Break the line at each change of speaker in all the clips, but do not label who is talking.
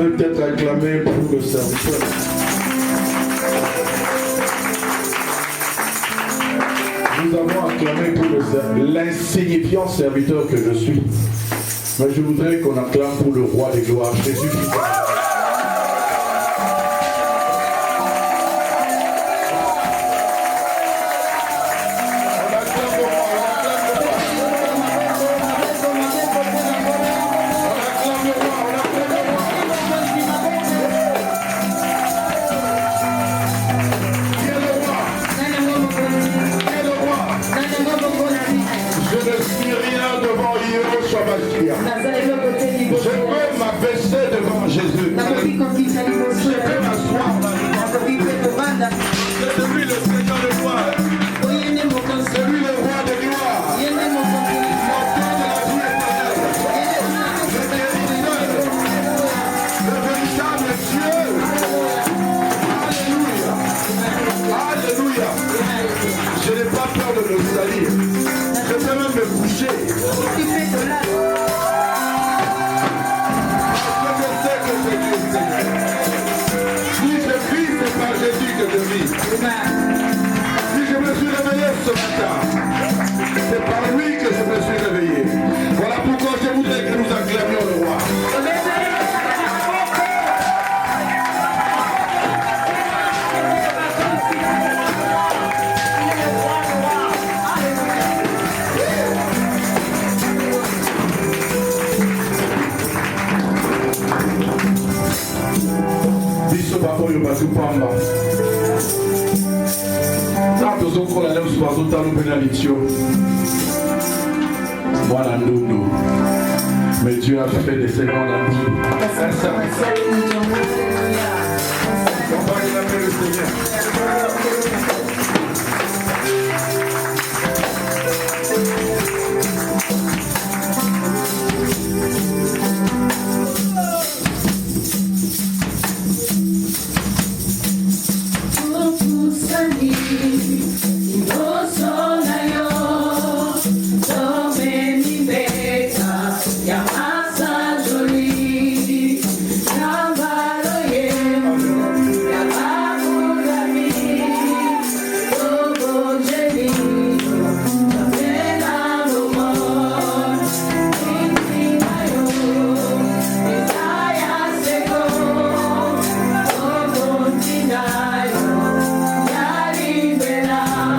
allez peut-être acclamer pour le serviteur. Nous avons acclamé pour l'insignifiant serviteur que je suis. Mais je voudrais qu'on acclame pour le roi des gloires, Jésus-Christ.
Je peux m'abaisser devant Jésus. Je peux m'asseoir là. C'est lui le Seigneur de gloire. C'est lui le roi de gloire. L'auteur de la vie éternelle. Le guérisseur. Le véritable Dieu. Alléluia. Alléluia. Je n'ai pas peur de le salir. Je peux même me coucher. Jésus que je vis. Si je me suis réveillé ce matin, c'est par lui que je me suis réveillé. Voilà pourquoi je voudrais que nous acclamions le roi. Biso bakoyo bazupamba. Tanto zokola leo bazotala mpena litio. Voilà Ndondo. Mais Dieu a fait des Seigneurs la vie. On va acclamer le Seigneur.
Now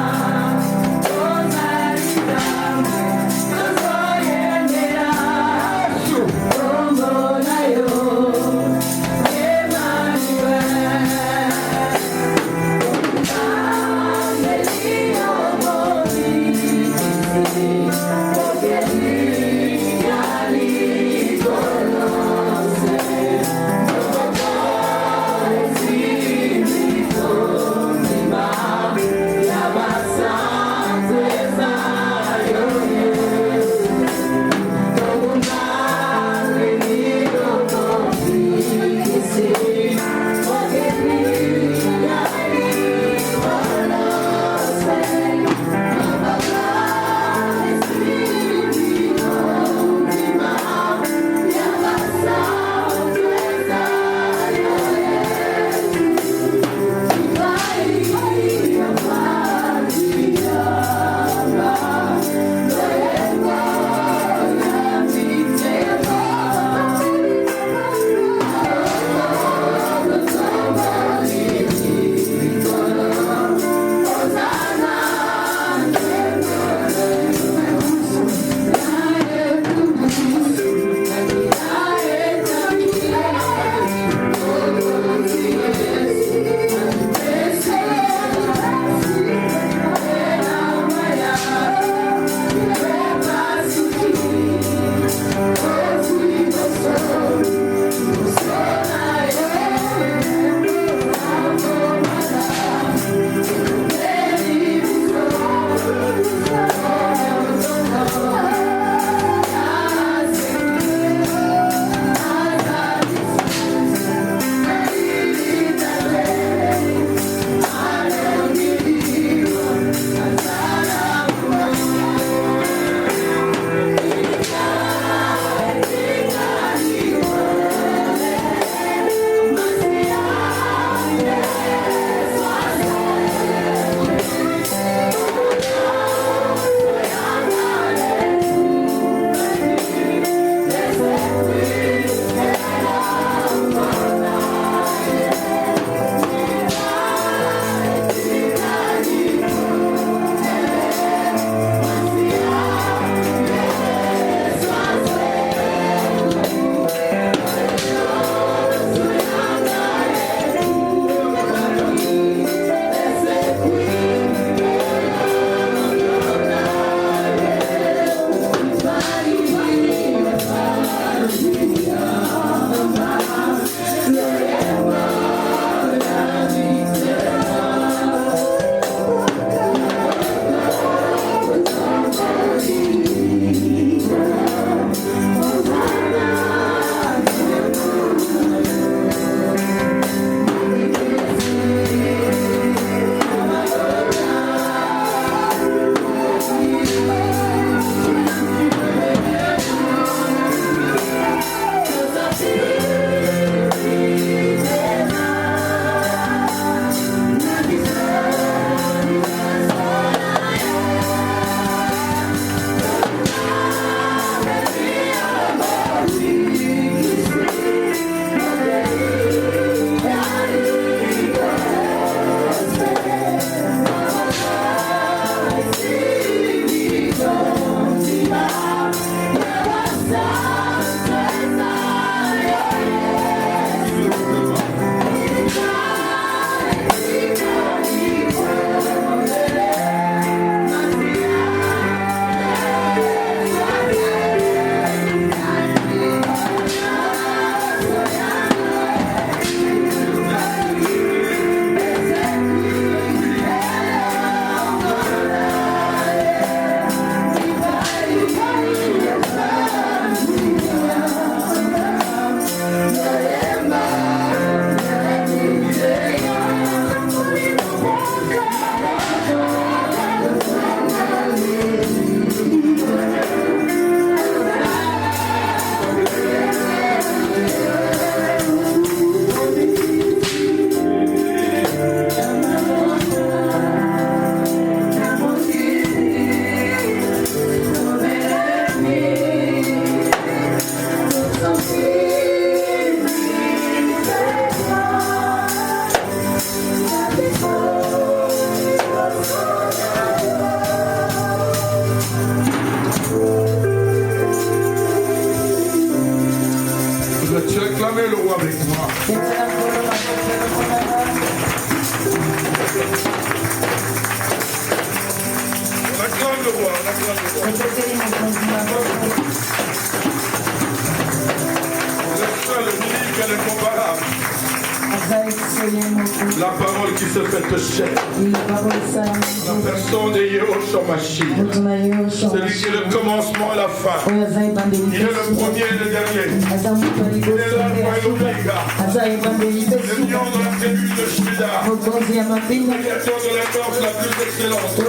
Répétez mokonzi maboko.
Le seul, unique et incomparable.
La
parole qui se fait chair. La personne de Yehoshua Mashiach. Celui qui est le commencement et la fin. Il est le premier et le dernier. Il est l'alpha et l'oméga. Le lion de la tribu de Juda. Le créateur de la force la plus excellente. Lui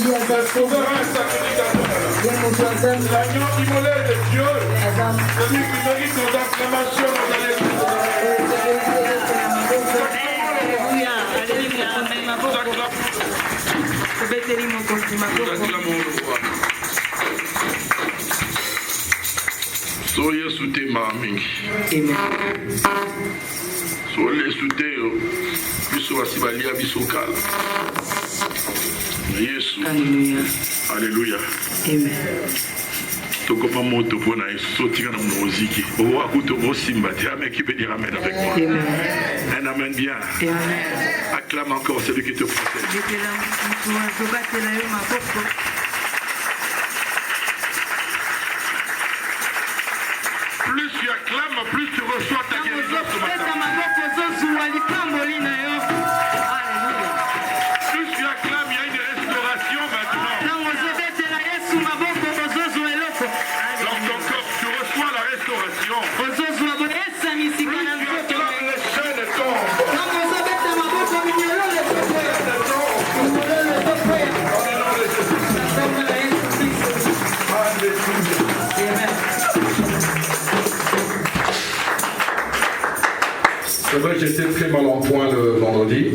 le souverain sacrificateur. L'agneau immolé de Dieu. Celui qui mérite nos acclamations, nos soye sute mingi sole sute yo biso basi balia biso kala Yesu Alléluia Tokopa moto pour na sotika na moziki. O akuto osimba te amen qui peut dire amen avec moi. Un amen bien. Acclame encore celui qui te protège. Plus tu acclames, plus tu reçois ta guérison ce matin. Plus tu acclames, il y a une restauration maintenant. Dans ton corps, tu reçois la restauration. Plus tu acclames, les chaînes tombent. C'est vrai que j'étais très mal en point le vendredi.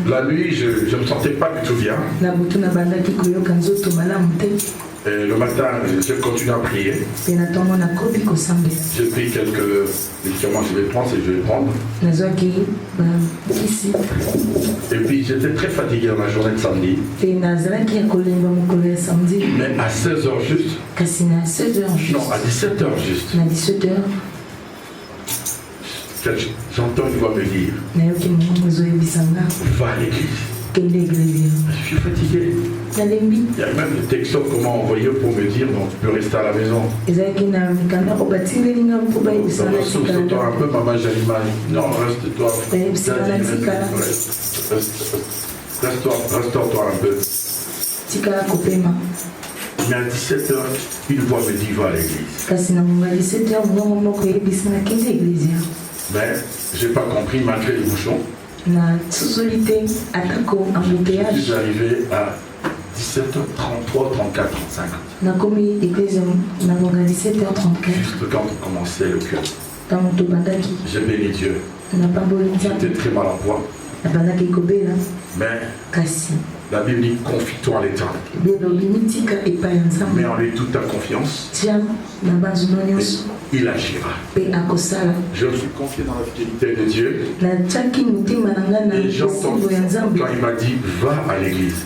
La nuit, je ne me sentais pas du tout bien. Et le matin, j'ai continué à prier. J'ai pris quelques médicaments, je vais prendre et je vais prendre. Et puis j'étais très fatigué dans la journée de samedi. Mais à 16h juste. Non, à 17h juste. J'entends une voix me dire va à l'église. Je suis fatigué. Il y a même des textos qu'on m'a envoyés pour me dire non, tu peux rester à la maison. Reste-toi un peu, maman, j'ai l'image. Non, reste-toi. Reste-toi un peu. Mais à 17h, une voix me dit va à l'église. Mais je n'ai pas compris malgré les bouchons. Je suis arrivé à 17h33, 34, 35. Juste quand on commençait le culte. J'ai béni Dieu. J'étais très mal en point. Mais la Bible dit confie-toi en l'État. Mets en lui toute ta confiance. Et il agira. Je suis confié dans la fidélité de Dieu. Et j'entends quand il m'a dit va à l'église.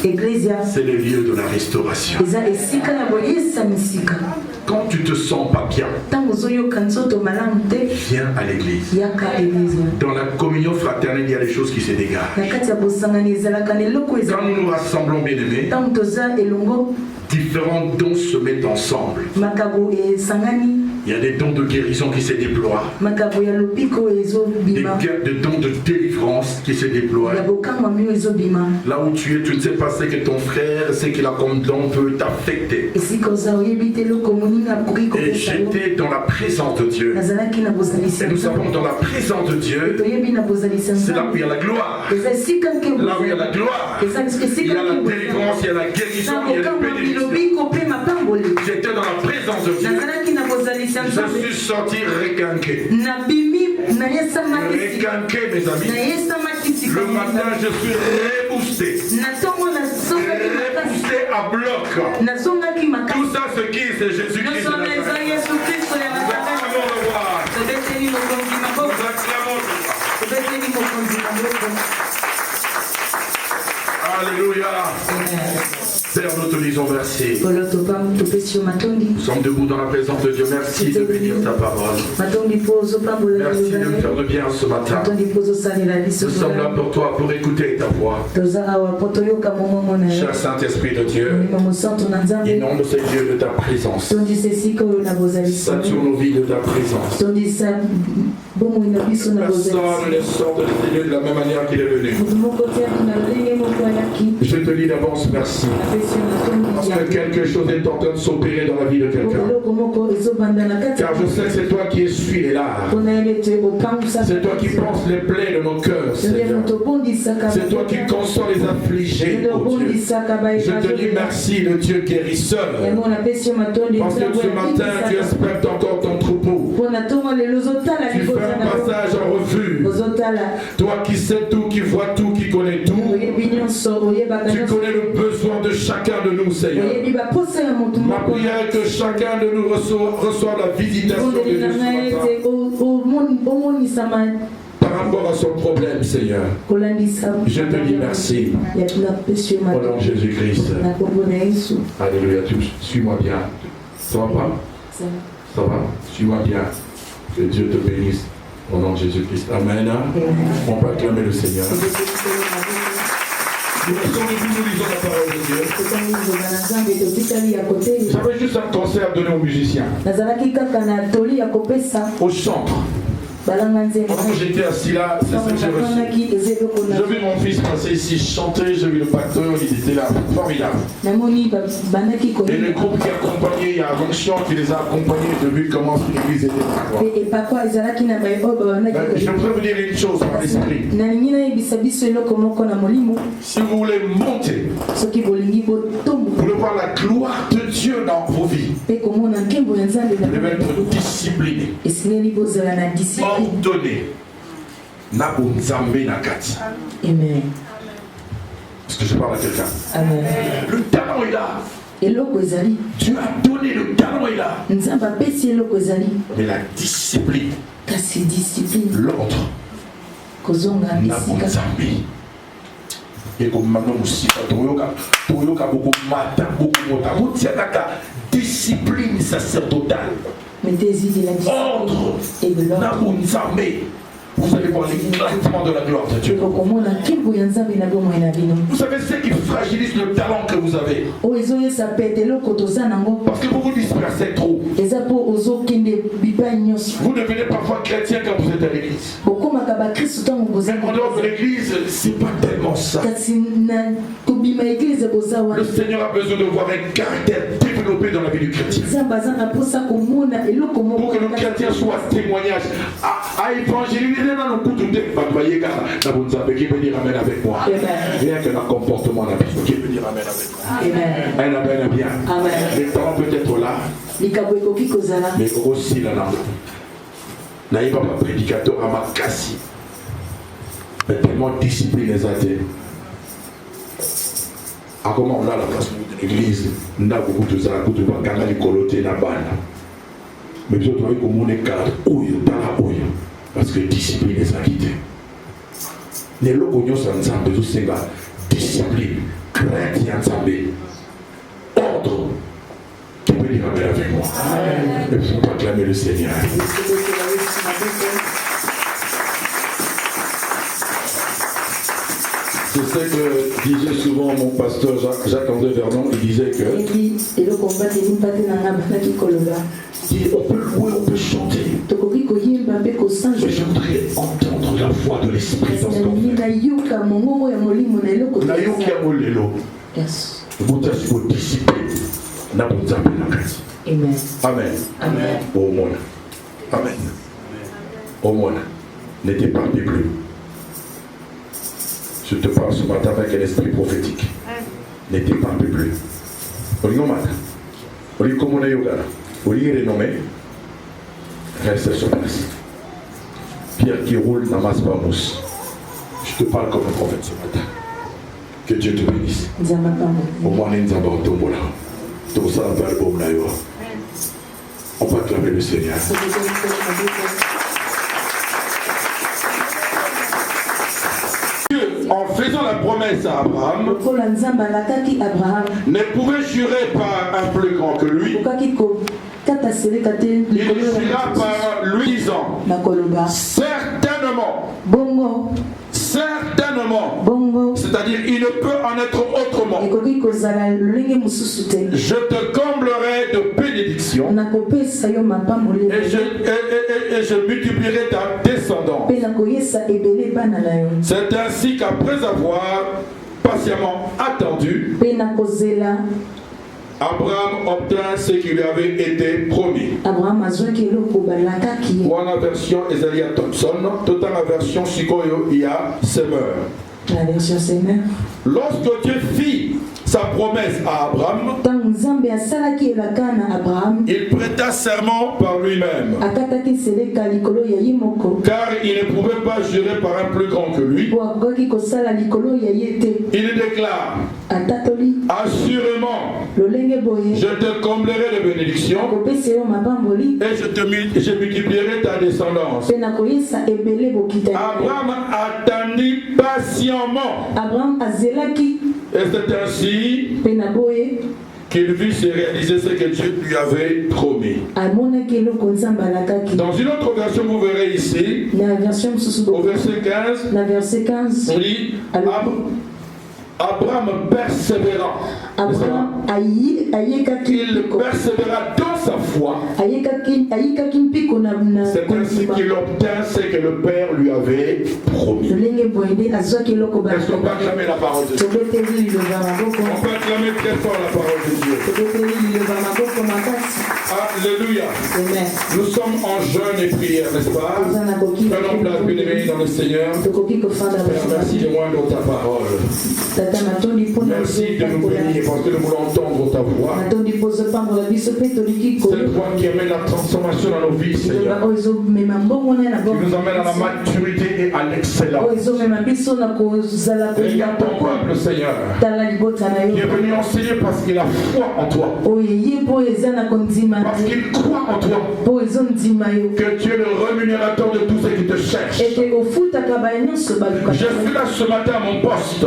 L'église, c'est le lieu de la restauration. Quand tu te sens pas bien, viens à l'église. Dans la communion fraternelle, il y a des choses qui se dégagent. Quand nous nous rassemblons, bien aimés, différents dons se mettent ensemble. Il y a des dons de guérison qui se déploient. Des dons de délivrance qui se déploient. Là où tu es, tu ne sais pas ce que ton frère, ce qu'il a comme don peut t'affecter. Et j'étais dans la présence de Dieu. Et nous savons dans la présence de Dieu, c'est là où il y a la gloire. Là où il y a la gloire, il y a la délivrance, il y a la guérison, il y a la bénédiction. J'étais dans la présence de Dieu. Je suis sorti requinqué. Requinqué, mes amis. Le matin, je suis reboosté. Reboosté à bloc. Tout ça, c'est qui? C'est Jésus-Christ. Nous acclamons le roi. Nous acclamons le roi. Alléluia. Père, nous te disons merci. Nous sommes debout dans la présence de Dieu. Merci de bénir ta parole. Merci de me faire de bien ce matin. Nous sommes là pour toi, pour écouter ta voix. Cher Saint-Esprit de Dieu, inonde ces lieux de ta présence. Sature nos vies de ta présence. Personne ne sort de ces lieux de la même manière qu'il est venu. Je te dis d'avance merci. Parce que quelque chose est en train de s'opérer dans la vie de quelqu'un. Car je sais que c'est toi qui essuies les larmes. C'est toi qui penses les plaies de nos cœurs, Seigneur. C'est toi qui consoles les affligés, oh Dieu. Je te dis merci, le Dieu guérisseur. Parce que ce matin, tu inspectes encore ton troupeau. Tu fais un passage en revue. Toi qui sais tout, qui vois tout, qui connais tout. Tu connais le besoin de chacun de nous, Seigneur. Ma prière est que chacun de nous reçoive la visitation de Dieu ce matin. Par rapport à son problème, Seigneur. Je te dis merci. Au nom de Jésus-Christ. Alléluia. Suis-moi bien. Ça va pas? Ça va? Suis-moi bien. Que Dieu te bénisse. Au nom de Jésus-Christ. Amen. On peut acclamer le Seigneur. Nous lisons la parole de Dieu. J'avais juste un concert donné aux musiciens. Au centre. Pendant que j'étais assis là, c'est ce que j'ai reçu. J'ai vu mon fils passer ici chanter, j'ai vu le pasteur, il était là, formidable. Et le groupe qui accompagnait, il y a Jonction qui les a accompagnés, j'ai vu comment l'église était là. Je voudrais vous dire une chose par l'esprit. Si vous voulez monter, vous voulez voir la gloire de Dieu dans vos vies, vous devez être discipliné. Ordonné. Amen. Est-ce que je parle à quelqu'un? Amen. Le talent est là. Dieu a donné le talent est là. Mais la discipline, l'ordre, et comme maintenant aussi, discipline sacerdotale. Ordre, vous allez voir l'éclatement de la gloire de Dieu. Vous savez ce qui fragilise le talent que vous avez? Parce que vous vous dispersez trop. Vous devenez parfois chrétien quand vous êtes à l'église. En dehors de l'église, c'est pas tellement ça. Le Seigneur a besoin de voir un caractère développé dans la vie du chrétien. Pour que le chrétien soit témoignage. À évangéliser dans le coup de qui peut dire amen avec moi. Rien que le comportement de la personne qui peut dire amen avec moi. Un amen bien. Les talents peut être là. Mais aussi là. N'a pas un prédicateur à ma cassie. Mais tellement discipliné les athées. À comment on a la place de l'église, on a beaucoup de ça, beaucoup de bagages de coloter la banne. Mais je dois dire qu'on est cadre, parce que discipline est acquittée. Les locaux sont ensemble, tous ces gars, discipline, crainte ensemble, ordre. Tu peux dire amen avec moi. Et puis on va acclamer le Seigneur. C'est ce que disait souvent mon pasteur Jacques-André Vernon, il disait que on peut louer, on peut chanter. Mais je voudrais entendre la voix de l'Esprit dans ce temps. Amen. Amen. Au monde. Amen. Au monde. Ne t'épargne plus. Je te parle ce matin avec un esprit prophétique. Ne t'épargne plus. Reste sur place. Pierre qui roule n'amasse pas mousse. Je te parle comme un prophète ce matin. Que Dieu te bénisse. Au moins, on va acclamer le Seigneur. Dieu, en en faisant la promesse à Abraham, ne pouvait jurer par un plus grand que lui. Il jura par lui disant, certainement, c'est-à-dire il ne peut en être autrement. Je te comblerai de bénédictions et je multiplierai ta descendance. C'est ainsi qu'après avoir patiemment attendu, Abraham obtint ce qui lui avait été promis. Wana version Ezalia Thompson, toute la version Shikoyo Ia Semer.
La version Semer.
Lorsque Dieu fit sa promesse à Abraham, il prêta serment par lui-même, car il ne pouvait pas jurer par un plus grand que lui. Il déclare, assurément, je te comblerai de bénédictions et je multiplierai ta descendance. Abraham attendit patiemment. Et c'est ainsi qu'il vit se réaliser ce que Dieu lui avait promis. Dans une autre version, vous verrez ici, au verset 15, on lit Abraham persévéra. Il persévéra dans sa foi. C'est ainsi qu'il obtint ce que le Père lui avait promis. Est-ce qu'on peut acclamer la parole de Dieu? On peut acclamer très fort la parole de Dieu. Alléluia. Nous sommes en jeûne et prière, n'est-ce pas? Prenons place, bien-aimés dans le Seigneur. Père, merci de moi dans ta parole. Merci de nous bénir parce que nous voulons entendre ta voix. Cette voix qui amène la transformation dans nos vies, Seigneur. Qui nous amène à la maturité et à l'excellence. Regarde ton peuple, Seigneur, qui est venu enseigner parce qu'il a foi en toi. Parce qu'il croit en toi. Que tu es le rémunérateur de tous ceux qui te cherchent. Je suis là ce matin à mon poste.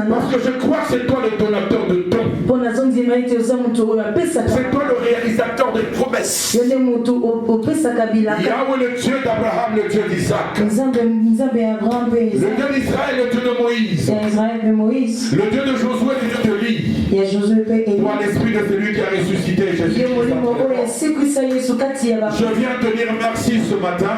Parce que je crois que c'est toi le donateur de dons. C'est toi le réalisateur des promesses. Yahweh le Dieu d'Abraham, le Dieu d'Isaac. Le Dieu d'Israël, le Dieu de Moïse. Le Dieu de Josué, le Dieu de Lie. Toi l'esprit de celui qui a ressuscité Jésus. Je viens te dire merci ce matin.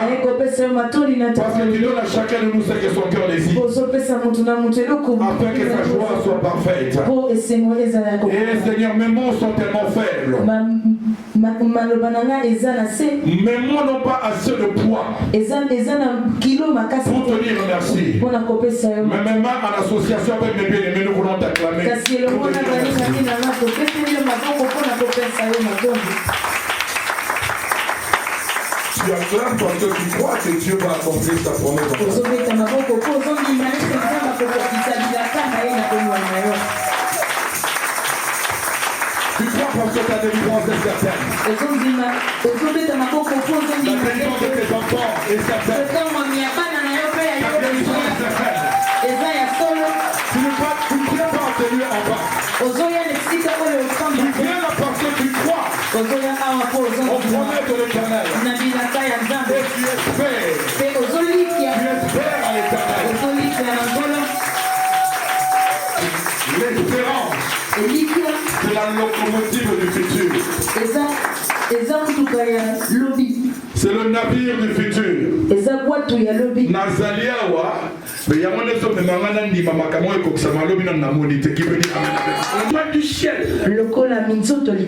Parce que tu donnes à chacun de nous ce que son cœur désire. Afin que sa joie soit parfaite. Et Seigneur, mes mots sont tellement faibles. Mes mots n'ont pas assez de poids pour te dire merci. Mais mes mains en association avec mes bien-aimés, nous voulons t'acclamer. Tu acclames parce que tu crois que Dieu va accomplir sa promesse. Tu crois parce que ta délivrance est certaine. La délivrance de tes enfants est certaine. Ta guérison est certaine. Tu ne viens pas en tenir en bas. Tu viens là parce que tu crois au promet de l'Éternel. Et tu espères. Tu espères à l'Éternel. L'espérance, c'est la locomotive du futur. C'est le navire du futur. Nazaliawa, mais il y a un autre qui veut dire du ciel.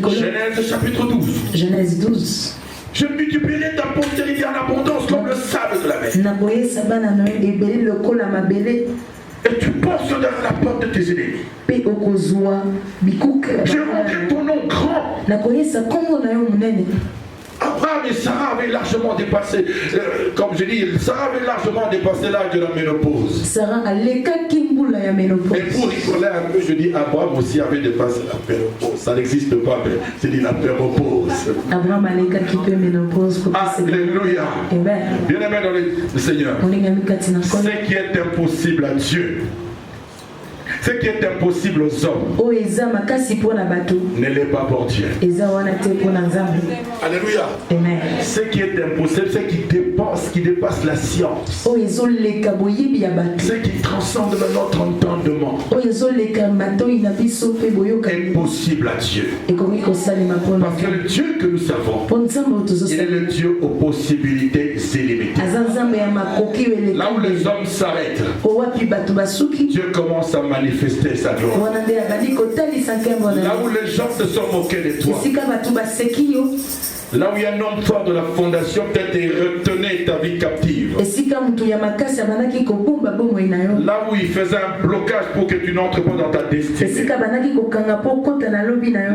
Genèse chapitre 12.
Genèse 12.
Je multiplierai ta postérité en abondance comme le sable de la mer. Et tu passes dans la porte de tes ennemis. J'ai rendu ton nom grand. Abraham Abraham et Sarah avaient largement dépassé, comme je dis, Sarah avait largement dépassé l'âge de la ménopause. Et pour rigoler un peu, je dis Abraham aussi avait dépassé la ménopause. Ça n'existe pas, mais c'est dit la ménopause.
Abraham a qui peut ménopause.
Alléluia. Bien aimé dans le Seigneur. Ce qui est impossible à Dieu, ce qui est impossible aux hommes, ne l'est pas pour Dieu. Alléluia.
Amen.
Ce qui est impossible, ce qui dépasse la science, ce qui transcende notre entendement, est possible à Dieu. Parce que le Dieu que nous servons, il est le Dieu aux possibilités illimitées. Là où les hommes s'arrêtent, Dieu commence à manifester sa gloire. Là où les gens se sont moqués de toi, là où il y a un homme fort de la fondation, peut-être retenait ta vie captive. Là où il faisait un blocage pour que tu n'entres pas dans ta destinée.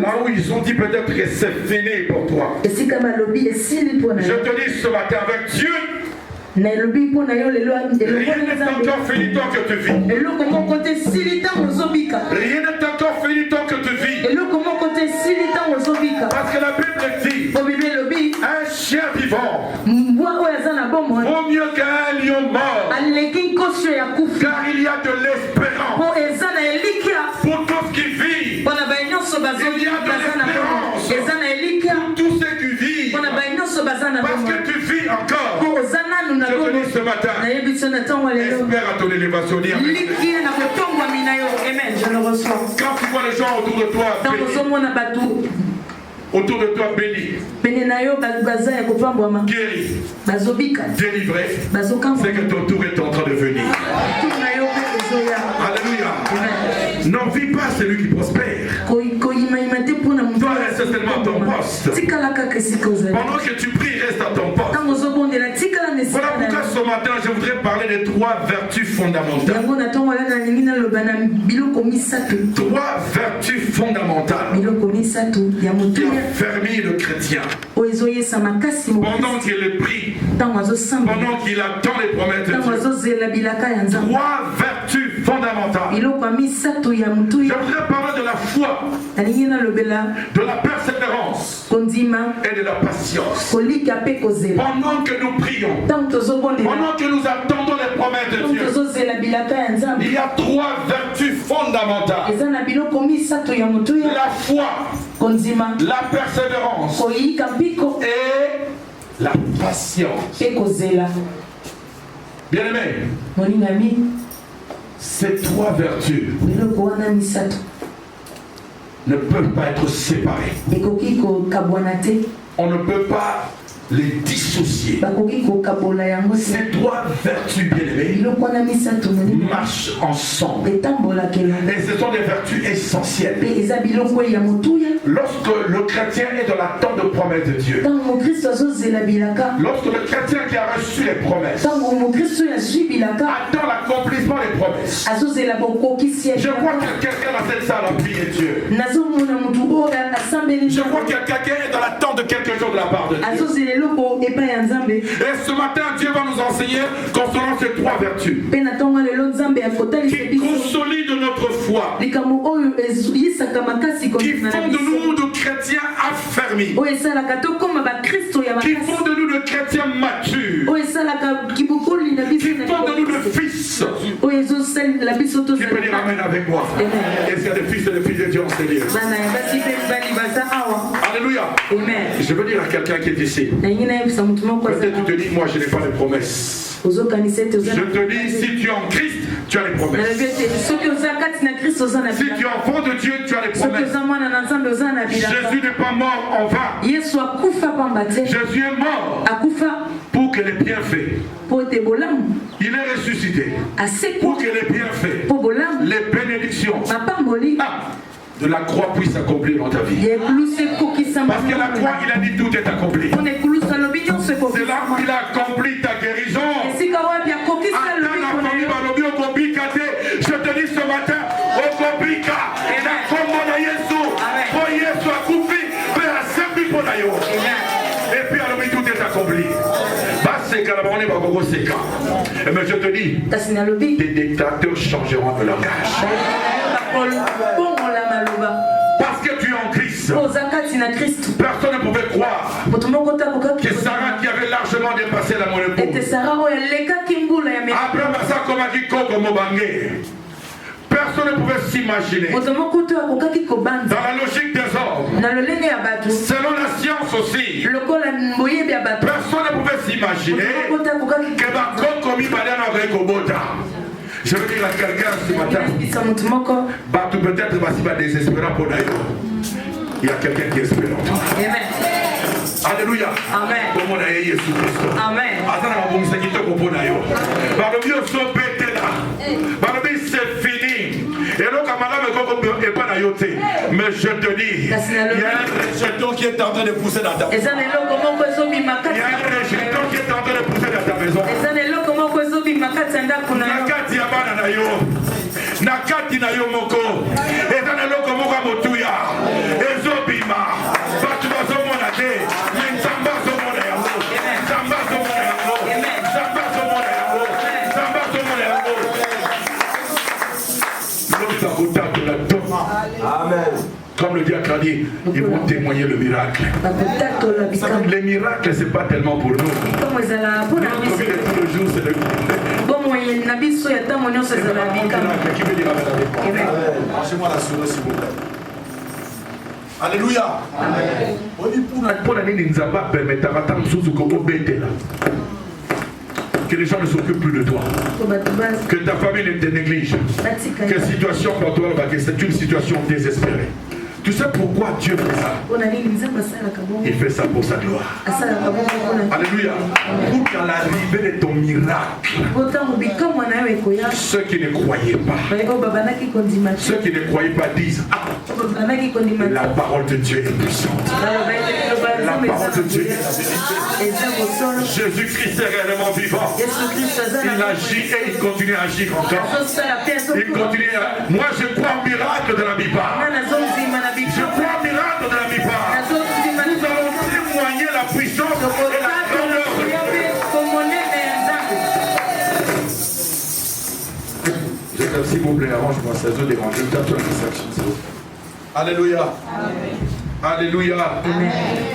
Là où ils ont dit peut-être que c'est fini pour toi. Je te dis ce matin avec Dieu, rien n'est encore fini tant que tu vis. Rien n'est encore fini tant que tu vis. Parce que la Bible dit, un chien vivant vaut mieux qu'un lion mort. Car il y a de l'espérance pour tous qui vivent. Il y a de l'espérance pour tous ceux qui vivent. Parce que tu vis encore. Je te dis ce matin, espère à ton élévation.
Amen. Je le reçois.
Quand tu vois les gens autour de toi bénis, guéris, délivrés, c'est que ton tour est en train de venir. Alléluia. N'en vis pas celui qui prospère. Toi, reste seulement à ton poste. Pendant que tu pries, reste à ton poste. Voilà pourquoi ce matin, je voudrais parler de 3 vertus fondamentales. 3 vertus fondamentales qui ont fermé le chrétien. Pendant qu'il prie, pendant qu'il attend les promesses de Dieu. 3 vertus fondamentales. Je voudrais parler de la foi, de la persévérance et de la patience. Pendant que nous prions, pendant que nous attendons les promesses de Dieu, il y a 3 vertus fondamentales. La foi, la persévérance et la patience. Bien aimé, ces 3 vertus ne peuvent pas être séparées. On ne peut pas les dissocier. Ces 3 vertus, bien-aimées, marchent ensemble. Et ce sont des vertus essentielles. Lorsque le chrétien est dans l'attente de promesses de Dieu, lorsque le chrétien qui a reçu les promesses attend l'accomplissement des promesses, je crois que quelqu'un dans cette salle a prié Dieu. Je crois que quelqu'un est dans l'attente de quelque chose de la part de Dieu. Et ce matin, Dieu va nous enseigner concernant ces 3 vertus qui consolident notre foi, qui font de nous de chrétiens affermis, qui font de nous de chrétiens matures, qui font de nous de fils. Qui peut dire amen avec moi? Est-ce qu'il y a des fils et des filles de Dieu en ce lieu? Alléluia. Je veux dire à quelqu'un qui est ici, peut-être tu te dis, moi je n'ai pas de promesses. Je te dis, si tu es en Christ, tu as les promesses. Si tu es enfant de Dieu, tu as les promesses. Jésus n'est pas mort en vain. Jésus est mort pour que les bienfaits, il est ressuscité pour que les bienfaits, les bénédictions de la croix puissent s'accomplir dans ta vie. Parce que la croix, il a dit tout est accompli. C'est là où il a accompli ta guérison. Je te dis ce matin, et puis Mais je te dis, des dictateurs changeront de langage. Parce que tu es en Christ. Personne ne pouvait croire que Sarah, qui avait largement dépassé la ménopause, Abraham a comme a dit Koko Mobangé. Personne ne pouvait s'imaginer. Dans la logique des hommes, selon la science aussi, personne ne pouvait s'imaginer que Koko Mibaliano avait Kobota. Je veux dire à quelqu'un ce matin, peut-être va s'y désespérant pour d'ailleurs. Il y a quelqu'un qui espère en toi. Alléluia. Amen. Amen. C'est fini. Et donc, mais je te dis, il y a un rejeton qui est en train de pousser dans ta maison. Il y a un rejeton qui est en train de pousser dans ta maison. Nakati na yo moko ezana loko moko motuya ezobima batu bazomona te nzamba zomona yango nzamba zomona yango nzamba zomona yango nzamba zomona yango l'autre abota de la doma. Amen. Comme le diacre a dit, ils vont témoigner le miracle. Les miracles, ce n'est pas tellement pour nous. Notre vie de tous les jours, c'est le qui veut dire Amen. Lâchez-moi la souris, s'il vous plaît. Alléluia. Que les gens ne s'occupent plus de toi. Que ta famille ne te néglige. Que situation pour toi, c'est une situation désespérée. Tu sais pourquoi Dieu fait ça? Il fait ça pour sa gloire. Alléluia. Pour qu'à l'arrivée de ton miracle, ceux qui ne croyaient pas, ceux qui ne croyaient pas disent, ah, la parole de Dieu est puissante. La parole de Dieu est la vérité. Jésus-Christ est réellement vivant. Il agit et il continue à agir encore. Il continue à... Moi je crois au miracle de la Bible. Je crois au miracle de la Bible. Nous allons témoigner la puissance et la grandeur de Dieu. S'il vous plaît, arrange-moi ces deux dérangeants. Alléluia. Alléluia.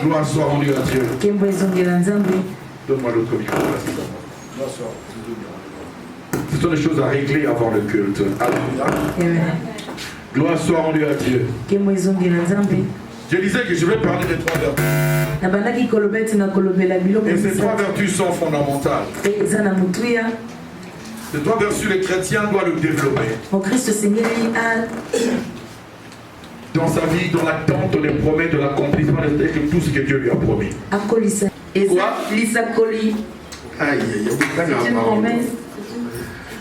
Gloire soit rendue à Dieu. Donne-moi l'autre micro. Ce sont des choses à régler avant le culte. Alléluia. Gloire soit rendue à Dieu. Je disais que je vais parler des trois vertus. Et ces trois vertus sont fondamentales. Ces trois vertus, les chrétiens doivent le développer. Dans sa vie, dans l'attente, on est promet de l'accomplissement de tout ce que Dieu lui a promis. Quoi?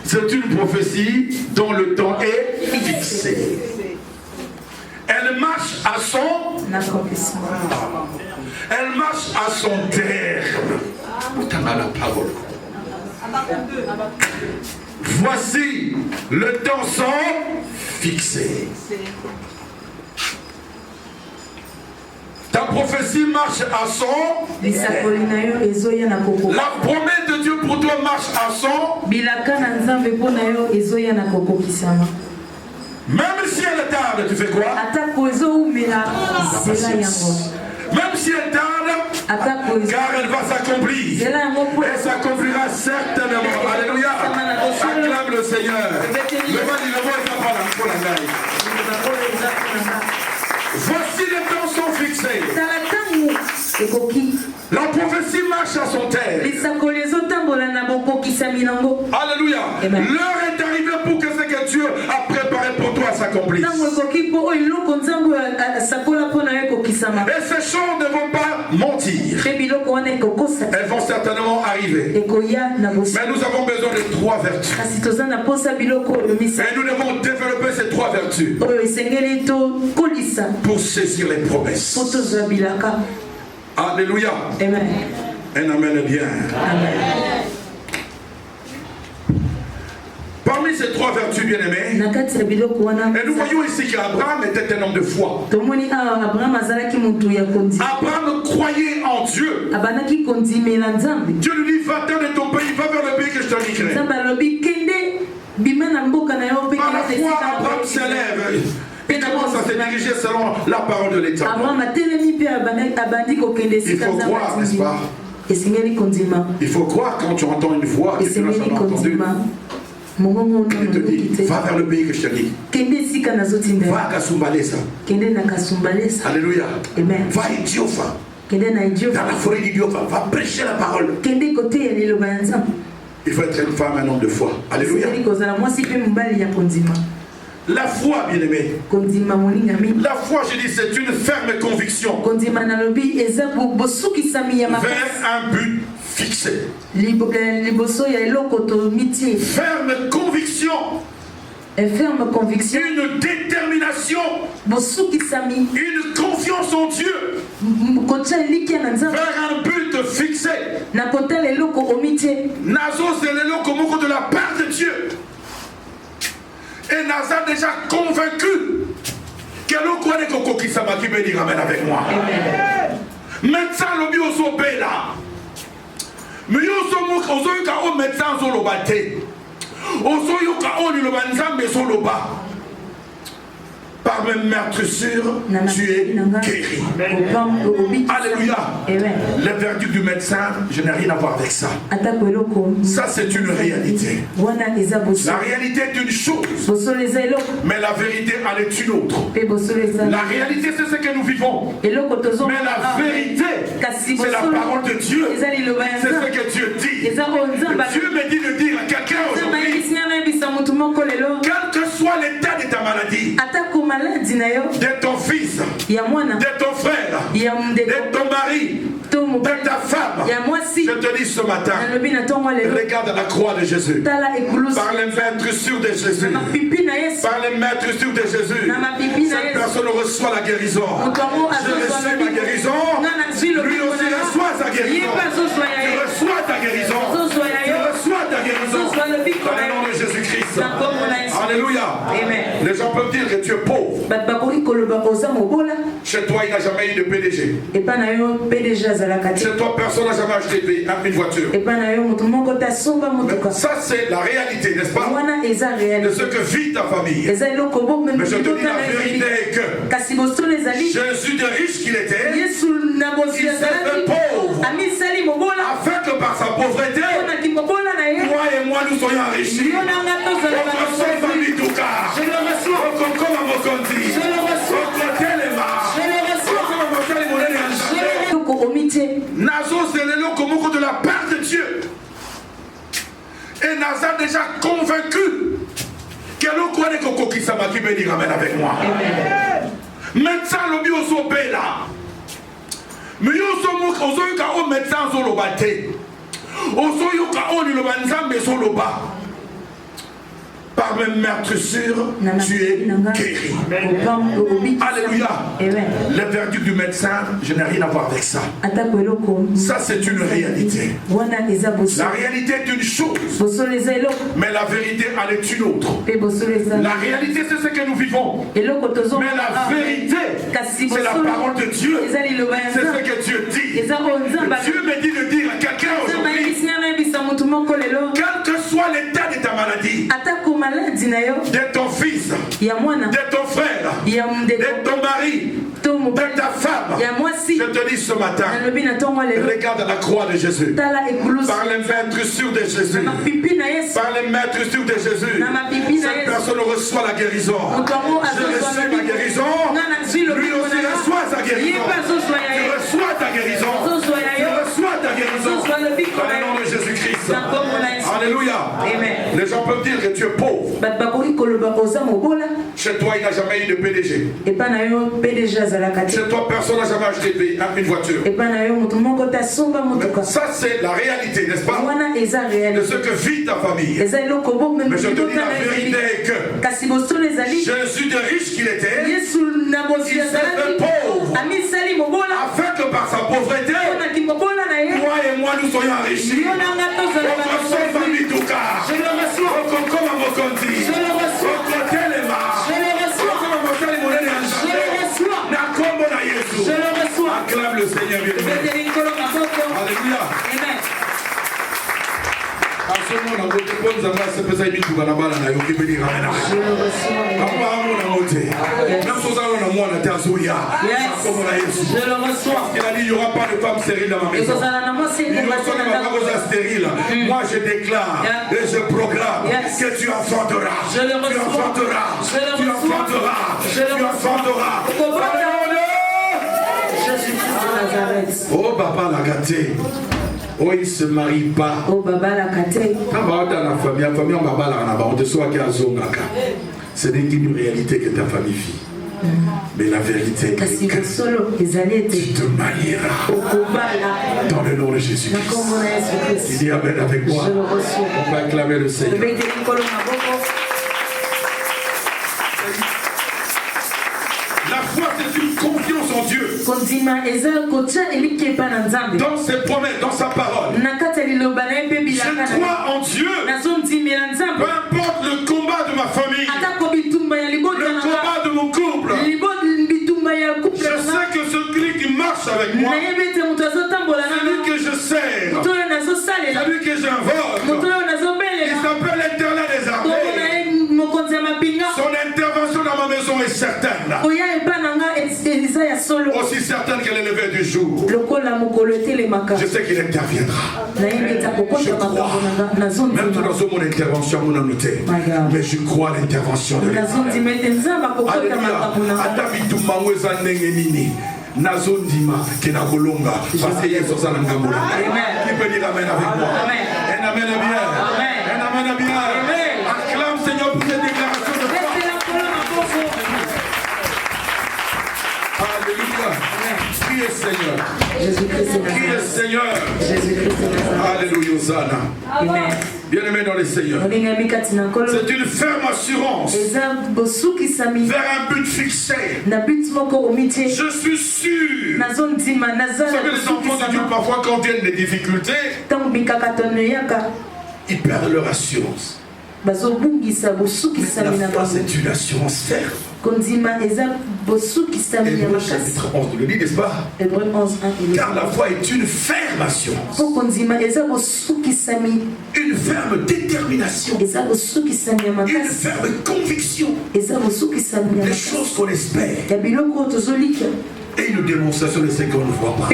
C'est une prophétie dont le temps est fixé. Elle marche à son accomplissement. Elle marche à son terme. Voici, le temps sont fixés. Ta prophétie marche à son. La promesse de Dieu pour toi marche à son. Même si elle est tarde, tu fais quoi? Même si elle tarde, car elle va s'accomplir. Elle s'accomplira certainement. Alléluia. Acclame le Seigneur. Voici les temps sont fixés. La prophétie marche à son terme. Alléluia. L'heure est arrivée pour que ce que Dieu a préparé pour toi s'accomplisse. Et ces choses ne vont pas mentir. Elles vont certainement arriver. Mais nous avons besoin de trois vertus. Et nous devons développer ces trois vertus pour saisir les promesses. Alléluia. Amen. Un amen est bien. Amen. Parmi Parmi ces trois vertus bien-aimées, et nous voyons ici qu'Abraham était un homme de foi. Abraham croyait en Dieu. Dieu lui dit, va-t'en de ton pays, va vers le pays que je t'indiquerai. Par la foi, Abraham s'élève. Il commence à se diriger selon la parole de l'État. Il faut croire, n'est-ce pas? Il faut croire quand tu entends une voix que tu n'as jamais entendue. Il te dit, va vers le pays que je te dis. Va à Kasumbalesa. Alléluia. Va à Idiofa. Dans la forêt d'Idiofa. Va prêcher la parole. Il faut être une femme, un homme de foi. Alléluia. La foi, bien-aimé. La foi, je dis, c'est une ferme conviction vers un but fixé. Ferme conviction.
Ferme conviction.
Une détermination. Une confiance en Dieu. Vers un but fixé. Nazo, c'est le loco de la part de Dieu. Et Naza déjà convaincu que l'on connaît qui s'est béni ramène avec moi. Médecin le bio so bela. Mais yo so mo ozo ka o médecin so lo baté. Ozo yo ka o ni lo banzambe so lo ba. Par mes meurtrissures, tu es guéri. Alléluia. Les verdicts du médecin, je n'ai rien à voir avec ça. Ça, c'est une réalité. La réalité est une chose, mais la vérité, elle est une autre. La réalité, c'est ce que nous vivons. Mais la vérité, c'est la parole de Dieu. C'est ce que Dieu dit. Dieu me dit de dire à quelqu'un aujourd'hui, quel que soit l'état de ta maladie, de ton fils, de ton frère, de ton mari, de ta femme, je te dis ce matin, regarde la croix de Jésus, par les meurtrissures de Jésus, par les meurtrissures de Jésus, cette personne reçoit la guérison. Je reçois ma guérison, lui aussi reçoit sa guérison. Tu reçois ta guérison. Tu reçois ta guérison. Dans le nom de Jésus-Christ. Alléluia. Les gens peuvent dire que tu es pauvre. Chez toi, il n'a jamais eu de PDG. Chez toi, personne n'a jamais acheté une voiture. Ça, c'est la réalité, n'est-ce pas? De ce que vit ta famille. Mais je te dis la vérité est que Jésus de riche qu'il était, il s'est fait pauvre. Afin que par sa pauvreté, toi et moi nous soyons enrichis. Nazo, c'est le loco de la part de Dieu. Et Naza déjà convaincu que l'on connaît qui s'est béni ramène avec moi. Médecin le bio so bela. Mais yo so mo ozo ka o médecin so lo baté. Ozo yo ka o ni lo banzambe so lo ba. Par mes meurtrissures, tu es guéri. Alléluia. Les verdicts du médecin, je n'ai rien à voir avec ça. Ça, c'est une réalité. La réalité est une chose, mais la vérité, elle est une autre. La réalité, c'est ce que nous vivons. Mais la vérité, c'est la parole de Dieu. C'est ce que Dieu dit. Dieu me dit de dire à quelqu'un aujourd'hui, quel que soit l'état de ta maladie, de ton fils, de ton frère, de ton mari, de ta femme, je te dis ce matin, regarde la croix de Jésus, par les meurtrissures de Jésus, par les meurtrissures de Jésus, cette personne reçoit la guérison. Je reçois ma guérison, lui aussi reçoit sa guérison. Tu reçois ta guérison. Tu reçois ta guérison. Dans le nom de Jésus-Christ. Alléluia. Les gens peuvent dire que tu es pauvre. Chez toi, il n'a jamais eu de PDG. Chez toi, personne n'a jamais acheté une voiture. Ça, c'est la réalité, n'est-ce pas? De ce que vit ta famille. Mais je te dis la vérité est que Jésus de riche qu'il était, il s'est fait pauvre. Afin que par sa pauvreté, toi et moi nous soyons enrichis. Je le reçois. Il a dit, il n'y aura pas de femme stérile dans ma maison. Moi je déclare et je proclame que tu enfanteras. Tu enfanteras. Tu enfanteras. Tu enfanteras. Oh papa la gâté. Oh il se marie pas.
Oh baba la gâté.
Quand on va dans la famille on va pas là, on te soit qu'il y a zongaka. Ce n'est qu'une réalité que ta famille vit. Mais la vérité est que tu te marieras dans le nom de Jésus. Il dit amen avec moi. On va acclamer le Seigneur. La foi, c'est une confiance en Dieu. Dans ses promesses, dans sa parole. Je crois en Dieu. Peu importe le combat de ma famille, le combat de mon couple. Je sais que ce cri qui marche avec moi, celui que je sers, celui que j'invoque, il s'appelle l'Éternel des armées. Son intervention dans ma maison est certaine. Aussi certaine qu'elle est levée du jour. Je sais qu'il interviendra. Je crois. Même dans mon intervention, mon noté. Mais je crois à l'intervention de l'Éternel. Nazondima qui n'a kolonga parce que Yesu sana ngamula. Qui peut dire amen avec moi? Amen. Un amen bien. Amen. Un amen bien. Acclame Seigneur pour cette déclaration de foi. Alléluia. Qui est Seigneur? Jésus-Christ. Qui est Seigneur? Jésus-Christ. Alléluia. Hosanna. Amen. Bien-aimé dans les Seigneurs, c'est une ferme assurance vers un but fixé. Je suis sûr. Vous savez, les enfants de Dieu, parfois, quand viennent des difficultés, ils perdent leur assurance. Mais la foi, c'est une assurance ferme. Hébreux chapitre 11 nous le dit, n'est-ce pas? Car la foi est une ferme assurance. Une ferme détermination. Une ferme conviction. Des choses qu'on espère. Et une démonstration de ce qu'on ne voit pas.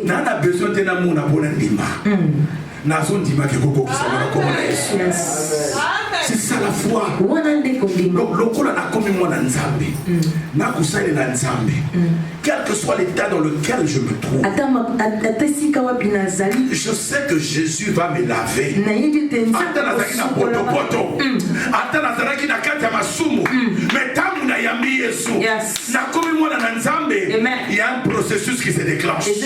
On a besoin d'un amour c'est ça la foi. Donc, quel que soit l'état dans lequel je me trouve, je sais que Jésus va me laver. Il y a un processus qui se déclenche. Il y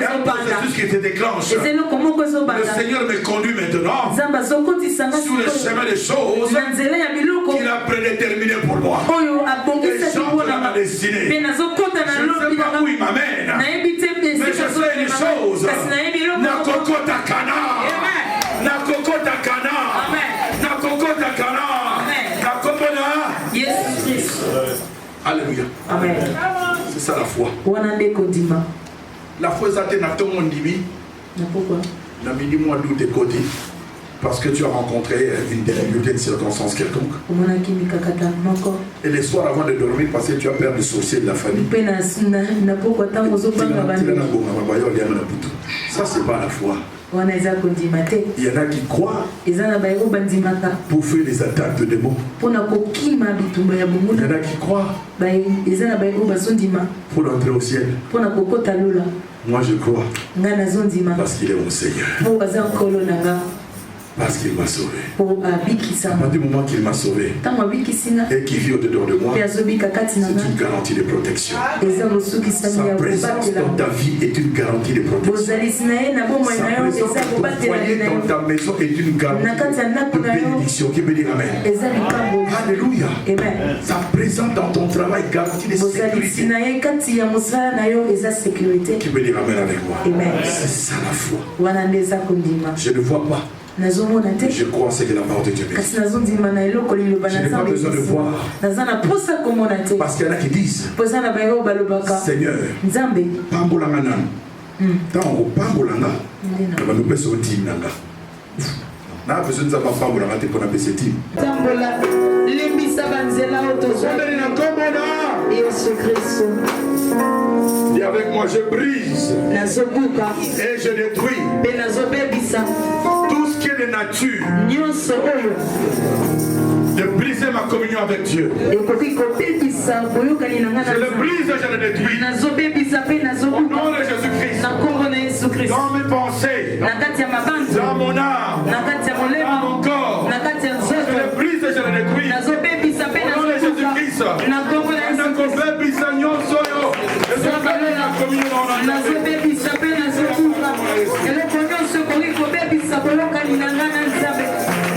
a un processus qui se déclenche. Le Seigneur me conduit maintenant sur le chemin des choses qu'il a prédéterminé pour moi. Et j'entre dans ma destinée. Je ne sais pas où il m'amène, mais je sais les choses. Nakokota kana. Nakokota kana. Nakokota kana. Nakokona. Alléluia. Amen. C'est ça la foi. La foi est atteinte à ton monde divin. Pourquoi? Parce que tu as rencontré une difficulté de circonstance quelconque. Et les soirs avant de dormir, parce que tu as peur du sorcier de la famille. Ça, c'est pas la foi. Il y en a qui croient pour faire des attaques de démons. Il y en a qui croient pour entrer au ciel. Moi je crois parce qu'il est mon Seigneur. Parce qu'il m'a sauvé. À partir du moment qu'il m'a sauvé et qu'il vit au-dedans de moi, c'est une garantie de protection. Sa présence dans ta vie est une garantie de protection. Sa présence dans ton foyer, dans ta maison est une garantie de bénédiction. Qui peut dire amen? Alléluia. Sa présence dans ton travail garantie de sécurité. Qui peut dire amen avec moi? C'est ça la foi. Je ne vois pas. Je crois en ce que la parole de Dieu dit. Je n'ai pas besoin de voir. Parce qu'il y en a qui disent Seigneur, Pambolanga. Tant on Pambolanga, nous peut sortir. n'a besoin de sa femme pour la rater pour la PCT.
Tambola, limbisa banzela otozo. Yesu Christ.
Dis avec moi, je brise
Nazobuka.
et je détruis
Benazobebisa.
tout ce qui est de nature
Nyonso oyo.
de briser ma communion avec Dieu.
Ekoki kobebisa boyokani na ngana.
Je le brise et je le détruis.
Nazobebisa pe
Au
nazobuka.
nom de Jésus-Christ.
Na kombo na Yesu Christ.
Dans mes pensées,
Na kati ya mabanzo.
dans mon âme,
Na kati ya
dans
molema.
mon corps,
Na kati ya
je
nzoto.
le brise et je le détruis.
Nazobebisa pe
Au nom de Jésus-Christ.
nazobuka. Na kombo na Yesu Christ.
Nakobebisa nyonso yo. Ezokali na communion na nzambe.
Nazobebisa pe nazobuka. Eloko nyonso ekoki kobebisa boyokani na nga na Nzambe.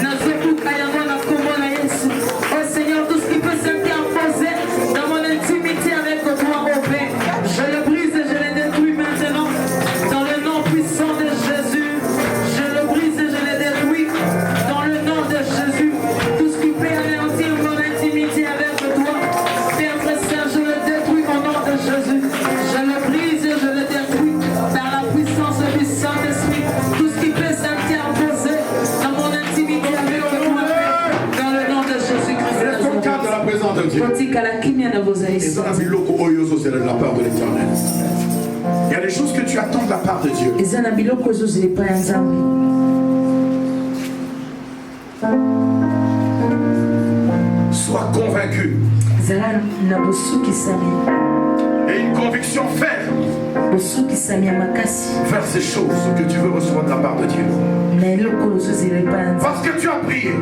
Nazobuka yango na kombo na Yesu. Oh Seigneur, tout ce qui peut s'interposer dans mon intimité avec toi, oh Père, je le brise et je le détruis maintenant. Dans le nom puissant de Jésus, je le brise et je le détruis. Dans le nom de Jésus, tout ce qui peut anéantir mon intimité avec toi, Père très saint, je le détruis au nom de Jésus. Je le brise et je le détruis par la puissance du Saint-Esprit. Tout ce qui peut s'interposer dans mon intimité avec toi, Père, dans le nom de Jésus-Christ.
Reste au cadre de la présence de Dieu. Et dans la biloko oyozo, c'est de la part de l'Éternel. Il y a des choses que tu attends de la part de Dieu. Sois convaincu. Et une conviction ferme vers ces choses que tu veux recevoir de la part de Dieu. Parce que tu as prié.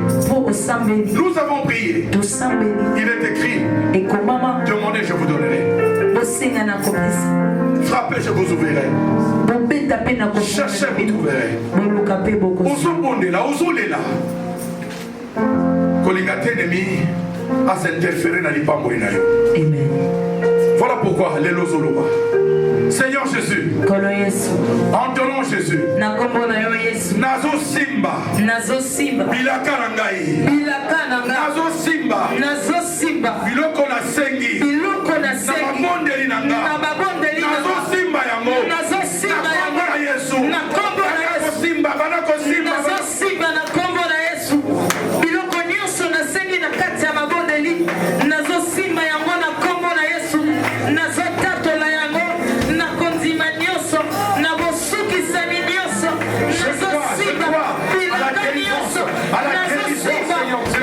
Nous avons prié. Il est écrit. Demandez, je vous donnerai. Frappez, je vous ouvrirai. Cherchez, vous trouverez. Ozobondela, ozolela. Kolingate nemi a s'interférer dans l'ipambo inayo.
Amen.
Voilà pourquoi les lozoloba. Seigneur Jésus, en ton nom Jésus, Nazo Simba, Bilaka Nangai, Nazo Simba, Biloko na Sengi, Nababondeli Nanga, Nazo Simba Yango, Nakombo Yesu, Banako Simba,
na kombo na Yesu biloko nyonso nasengi na kati ya mabondeli nazosimba yango na kombo na Yesu nazotatola yango na kondima nyonso na bosukisani nyonso nazosimba biloko nyonso nazosimba nyonso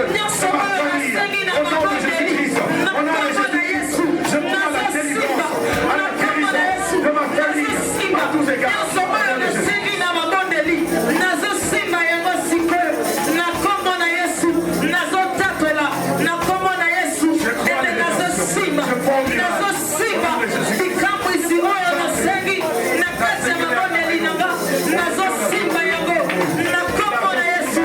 oyo nasengi na mabondeli na kombo na Yesu nazosimba na kombo na Yesu nazosimba nyonso oyo nasengi na mabondeli nazosimba yango sikoyo na kombo na Yesu nazotatola na kombo na Yesu ete nazosimba bikamwisi oyo nasengi na kati ya mabondeli nanga nazosimba yango na kombo na Yesu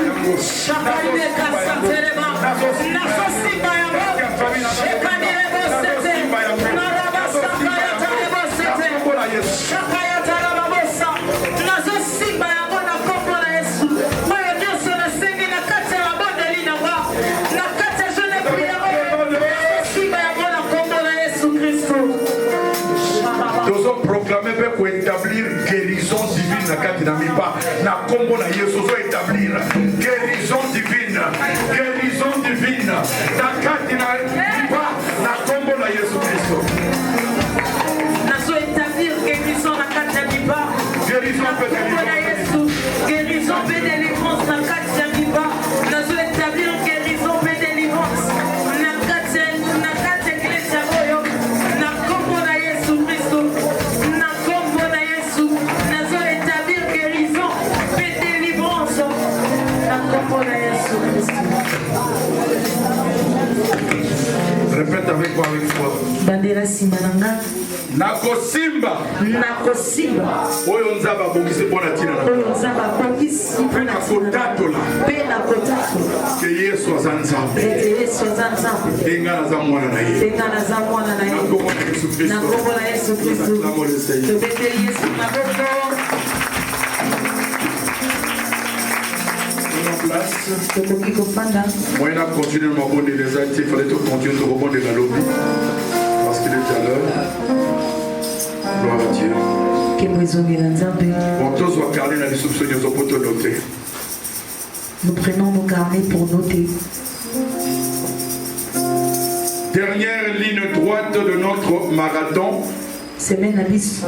shakaibekasaterema nazosimba yango shekanirebosete narabasakayatalebosete shakayatalababosa nazosimba yango na kombo na Yesu oyo nyonso nasengi na kati ya mabondeli nanga na kati ya jeune pri yango nazosimba yango na kombo na Yesu Kristo.
Nous avons proclamé pour établir guérison divine na kati na mipa na kombo na Yesu zo établir guérison divine na kati na mipa na kombo na Yesu Kristo.
Nazo établir guérison na kati ya mipa
Guérison
na kombo na Yesu guérison pe délivrance na kati ya mipa nazo établir guérison pe délivrance na kati ya iglesia oyo na kombo na Yesu Kristo na kombo na Yesu nazo établir guérison pe délivrance na kombo na Yesu Kristo.
Répète avec moi avec foi.
Bandera simananga
Nakosimba oyo nzaba bokisi pona tina na pena kotatola ke Yesu azanzambe enga na za mwana na ye na kombo na Yesu Kristo na mole Seigneur. Moi, on a continué de m'abonner les actes, il fallait tout continuer de rebondir la lobby. Parce qu'il est à l'heure. Gloire à Dieu. Bon, tous vont carrer dans les soupçons, ils ont pas tout noté.
Nous prenons nos carnets pour noter.
Dernière ligne droite de notre marathon.
Semaine abisso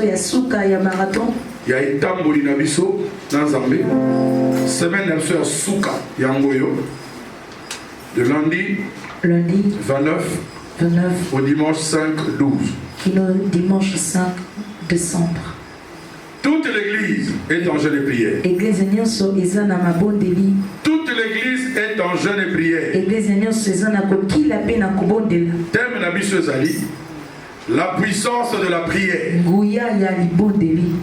ya suka ya marathon.
Ya itamboli na biso na Nzambe. Semaine na biso ya suka ya ngoyo. De lundi 29 au dimanche 5-12.
Dimanche 5 décembre.
Toute l'église est en jeûne et prière.
Église nyonso eza na mabondeli.
Toute l'église est en jeûne et prière.
Église nyonso eza na kokila pe na kobondela.
Thème na biso ezali la puissance de la prière.
Nguya ya libondeli.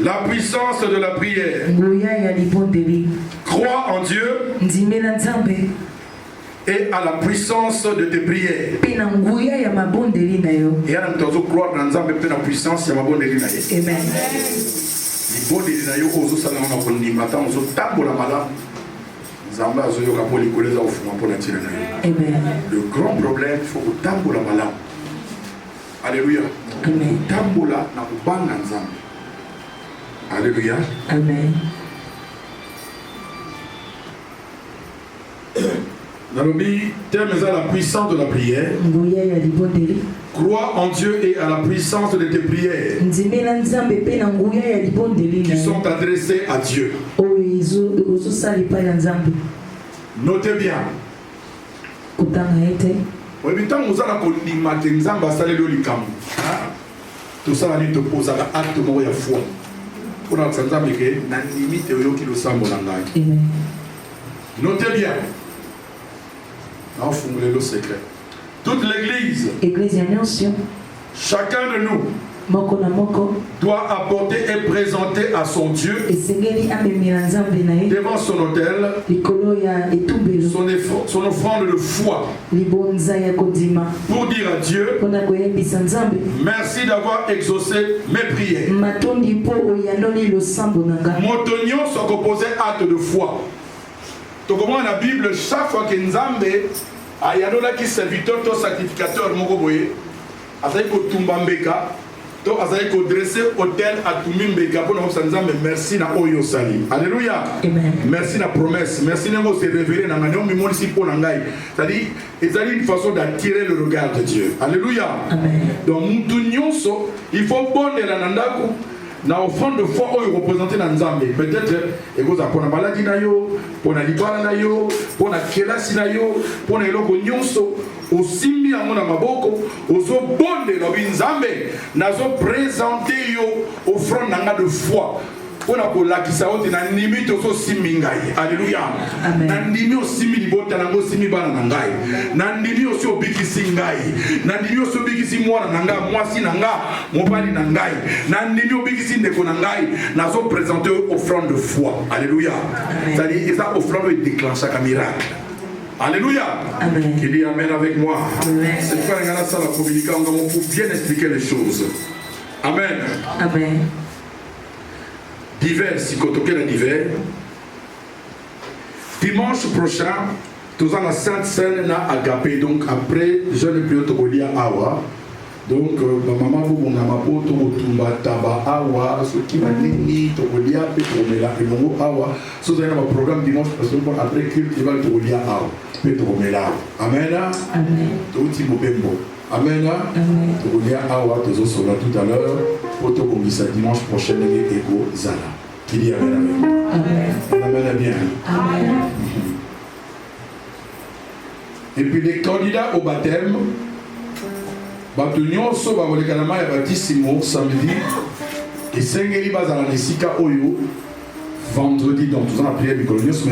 La puissance de la prière.
Nguya ya libondeli.
Crois en Dieu.
Ndimela Nzambe.
Et à la puissance de tes prières.
Et à la
croire dans Nzambe pe na puissance ya mabondeli na ye.
Amen.
Libondeli na yo ozo sala na kondima ta ozo tambola mala. Nzambe azo yoka po likoleza ofuma po na tira na yo.
Amen.
Le grand problème, il faut que tambola mala. Alléluia.
Amen.
Tambola na kubanga Nzambe. Alléluia.
Amen.
Nalobi, thème est à la puissance de la prière. Crois en Dieu et à la puissance de tes prières qui sont adressées à Dieu. Notez bien. Tout ça, on te pose à acte de la foi. Pour notre Nzambe que na limite yo ki lo sambo na ngai. Notez bien. Le secret. Toute l'église, chacun de nous doit apporter et présenter à son Dieu devant son autel son offrande de foi pour dire à Dieu merci d'avoir exaucé mes prières. Motonio soit composé acte de foi. Donc comment la Bible, chaque fois que Nzambe ayanola qui serviteur to sacrificateur moko boye azali ko tumba mbeka to azali ko dresser hôtel à tumimbeka pour nous Nzambe merci na oyo sali. Alléluia.
Amen.
Merci na promesse, merci na se révéler na ngano mi moni si pour ngai. C'est-à-dire ezali une façon d'attirer le regard de Dieu. Alléluia.
Amen.
Donc mutu nyonso il faut bondela na ndako na offrande de foi oyo représenter na Nzambe. Peut-être ekoza pona maladie na yo, pona libala na yo, pona kelasi na yo, pona eloko nyonso osimbi yango na maboko ozo bonde lobi Nzambe nazo présenter yo offrande nanga de foi. Pona ko lakisa ote na ndimi to so simbi ngai. Alléluia. Na ndimi osimbi libota nango simbi bana na ngai. Na ndimi osi obikisi ngai. Na ndimi osi obikisi mwana na nga, mwasi na nga, mobali na ngai. Na ndimi obikisi ndeko na ngai, nazo présenter offrande de foi. Alléluia. C'est-à-dire ça offrande est déclenchée comme miracle. Alléluia.
Amen.
Qui dit amen avec moi.
Amen.
C'est faire un ça la communication pour bien expliquer les choses. Amen.
Amen.
Divers, si kotoke la divers. Dimanche prochain, nous avons la Sainte Seine na Agapé. Donc après, je ne plus autocolia awa. Donc maman vous mon amapo to tumba taba awa. Ce qui m'a dit tocolia pe tomela et mon awa. Ce c'est un programme dimanche parce que après culte il va tocolia awa. Pe tomela. Amen.
Amen.
Tout bembo. Amen.
Amen.
Tocolia awa tozo sera tout à l'heure. Poto komisa dimanche prochain et ego zala. Qui dit amen avec moi.
Amen.
Amen bien.
Amen.
Et puis les candidats au baptême, bato nyonso bakoleka na ya baptissimo samedi et sengeli bazala na esika oyo vendredi donc nous allons prier mikolo nyonso.